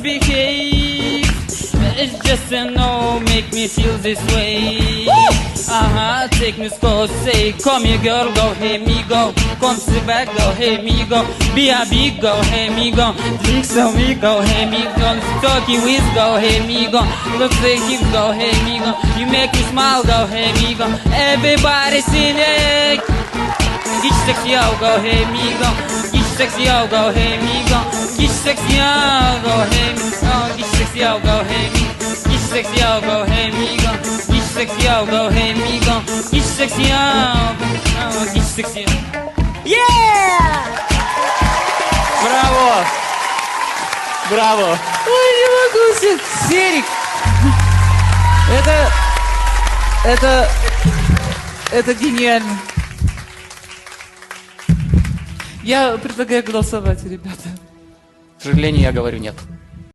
misbehave. It's just a no, make me feel this way. Take me slow, say, come here girl, go, hey me go. Come sit back, go, hey me go. Be a big go, hey me go. Drink some me go, hey me go. Talking with go, hey me go. Looks like you go, hey me go. You make me smile, go, hey me go. Everybody sing it. Get sexy, go, hey me go. Get sexy, go, hey me go. Get sexy, go, hey me go. Get sexy, go, hey me. Get sexy, go, hey me go. Get sexy, go, hey me go. Get sexy, get sexy. Yeah! Браво! Браво! Ой, не могу себе. Серик! Это гениально. Я предлагаю голосовать, ребята. К сожалению, я говорю нет.